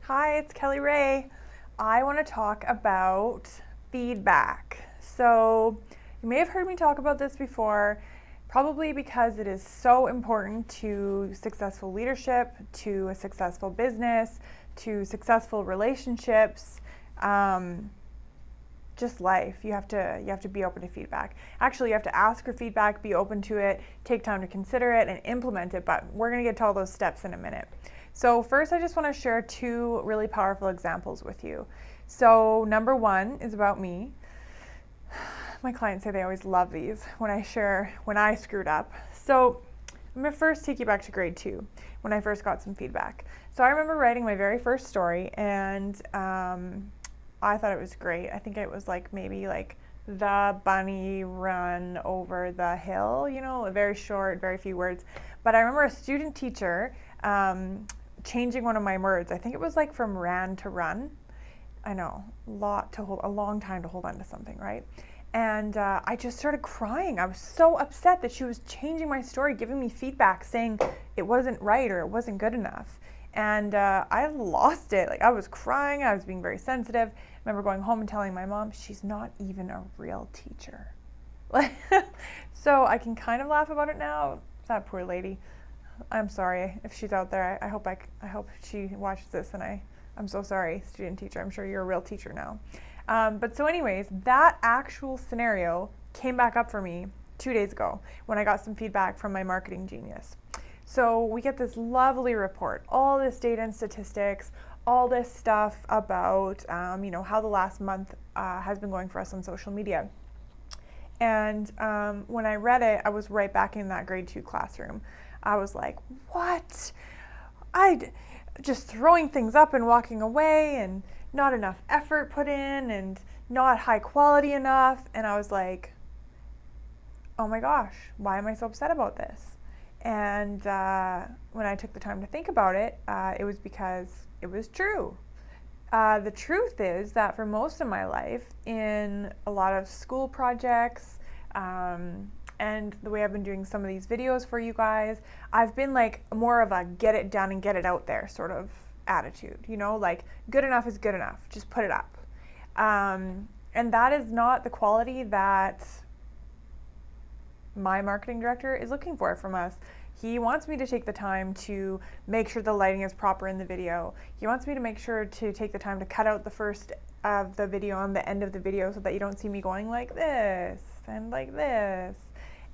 Hi, it's Kelly Ray. I want to talk about feedback. So, you may have heard me talk about this before, probably because it is so important to successful leadership, to a successful business, to successful relationships. Just life. You have to be open to feedback. Actually, you have to ask for feedback, be open to it, take time to consider it, and implement it. But we're going to get to all those steps in a minute. So first, I just want to share two really powerful examples with you. So number one is about me. My clients say they always love these when I share when I screwed up. So I'm going to first take you back to grade 2 when I first got some feedback. So I remember writing my very first story, and I thought it was great. I think it was maybe the bunny run over the hill, very short, very few words. But I remember a student teacher changing one of my words. I think it was from ran to run. I know, a long time to hold on to something, right? And I just started crying. I was so upset that she was changing my story, giving me feedback, saying it wasn't right or it wasn't good enough. And I lost it. I was crying. I was being very sensitive. I remember going home and telling my mom, she's not even a real teacher. So I can kind of laugh about it now. That poor lady. I'm sorry if she's out there. I hope she watches this, and I'm so sorry, student teacher. I'm sure you're a real teacher now. But so anyways, that actual scenario came back up for me 2 days ago when I got some feedback from my marketing genius. So we get this lovely report, all this data and statistics, all this stuff about how the last month has been going for us on social media. And when I read it, I was right back in that grade 2 classroom. I was like, what? Just throwing things up and walking away, and not enough effort put in, and not high quality enough. And I was like, oh my gosh, why am I so upset about this? And when I took the time to think about it, it was because it was true. The truth is that for most of my life, in a lot of school projects, and the way I've been doing some of these videos for you guys, I've been more of a get it done and get it out there sort of attitude, good enough is good enough, just put it up. And that is not the quality that my marketing director is looking for from us. He wants me to take the time to make sure the lighting is proper in the video. He wants me to make sure to take the time to cut out the first of the video on the end of the video so that you don't see me going like this and like this.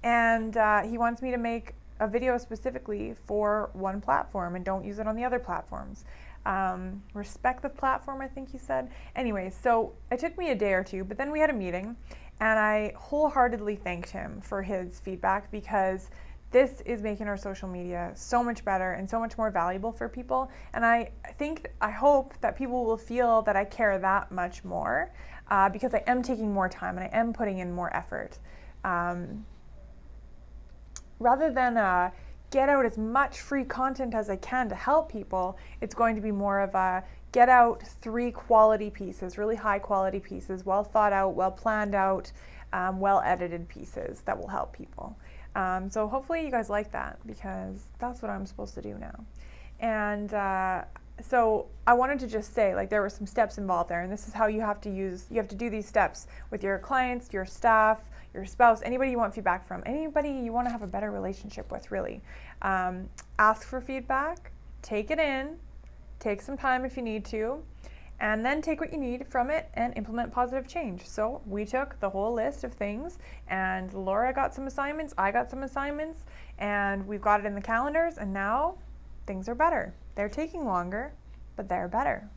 And he wants me to make a video specifically for one platform and don't use it on the other platforms. Respect the platform, I think he said. Anyways, so it took me a day or two, but then we had a meeting, and I wholeheartedly thanked him for his feedback, because this is making our social media so much better and so much more valuable for people. And I hope that people will feel that I care that much more, because I am taking more time and I am putting in more effort. Rather than get out as much free content as I can to help people, it's going to be more of a get out 3 quality pieces, really high quality pieces, well thought out, well planned out, well edited pieces that will help people. So hopefully you guys like that, because that's what I'm supposed to do now. And so I wanted to just say, there were some steps involved there, and this is how you have to do these steps with your clients, your staff, your spouse, anybody you want feedback from, anybody you want to have a better relationship with, really. Ask for feedback, take it in, take some time if you need to, and then take what you need from it and implement positive change. So we took the whole list of things, and Laura got some assignments, I got some assignments, and we've got it in the calendars, and now things are better. They're taking longer, but they're better.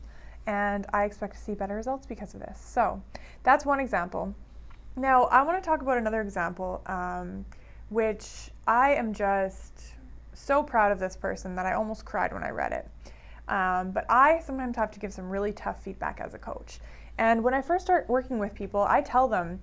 And I expect to see better results because of this. So that's one example. Now, I want to talk about another example, which I am just so proud of this person that I almost cried when I read it. But I sometimes have to give some really tough feedback as a coach. And when I first start working with people, I tell them,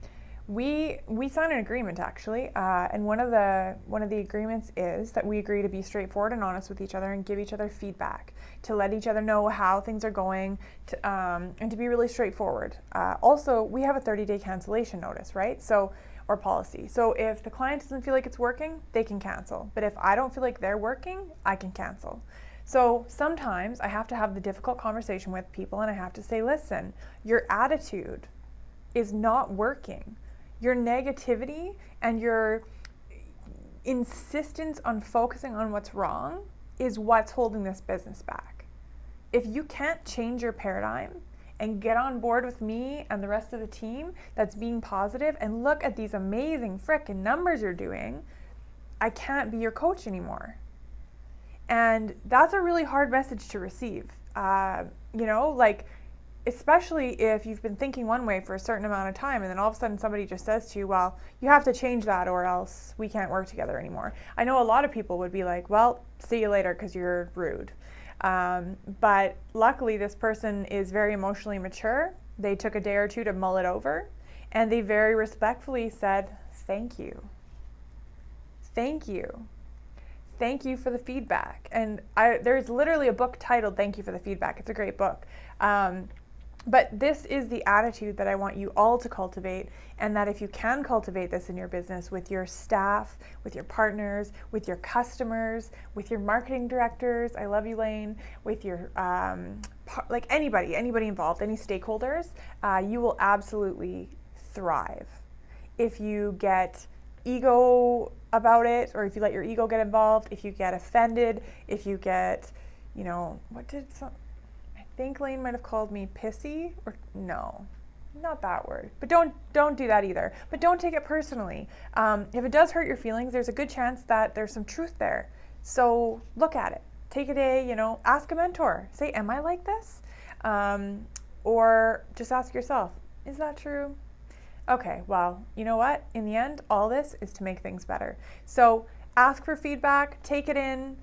we sign an agreement, actually, and one of the agreements is that we agree to be straightforward and honest with each other and give each other feedback, to let each other know how things are going, and to be really straightforward. Also, we have a 30-day cancellation notice, right? Or policy. So if the client doesn't feel like it's working, they can cancel. But if I don't feel like they're working, I can cancel. So sometimes I have to have the difficult conversation with people and I have to say, listen, your attitude is not working. Your negativity and your insistence on focusing on what's wrong is what's holding this business back. If you can't change your paradigm and get on board with me and the rest of the team that's being positive and look at these amazing frickin' numbers you're doing, I can't be your coach anymore. And that's a really hard message to receive. Especially if you've been thinking one way for a certain amount of time and then all of a sudden somebody just says to you, well, you have to change that or else we can't work together anymore. I know a lot of people would be like, well, see you later because you're rude. But luckily this person is very emotionally mature. They took a day or two to mull it over and they very respectfully said, thank you. Thank you. Thank you for the feedback. And there's literally a book titled Thank You for the Feedback. It's a great book. But this is the attitude that I want you all to cultivate, and that if you can cultivate this in your business with your staff, with your partners, with your customers, with your marketing directors, I love you, Lane, with your, anybody involved, any stakeholders, you will absolutely thrive. If you get ego about it, or if you let your ego get involved, if you get offended, if you get, I think Lane might have called me pissy, or no, not that word, but don't do that either. But don't take it personally. If it does hurt your feelings, there's a good chance that there's some truth there. So look at it. Take a day, ask a mentor. Say, am I like this? Or just ask yourself, is that true? Okay, well, you know what? In the end, all this is to make things better. So ask for feedback, take it in,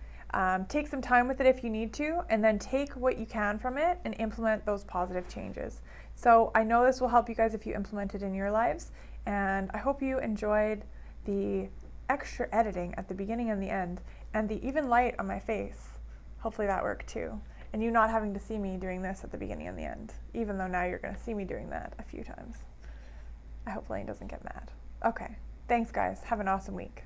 take some time with it if you need to, and then take what you can from it and implement those positive changes. So I know this will help you guys if you implement it in your lives, and I hope you enjoyed the extra editing at the beginning and the end, and the even light on my face. Hopefully that worked too. And you not having to see me doing this at the beginning and the end, even though now you're going to see me doing that a few times. I hope Lane doesn't get mad. Okay, thanks guys. Have an awesome week.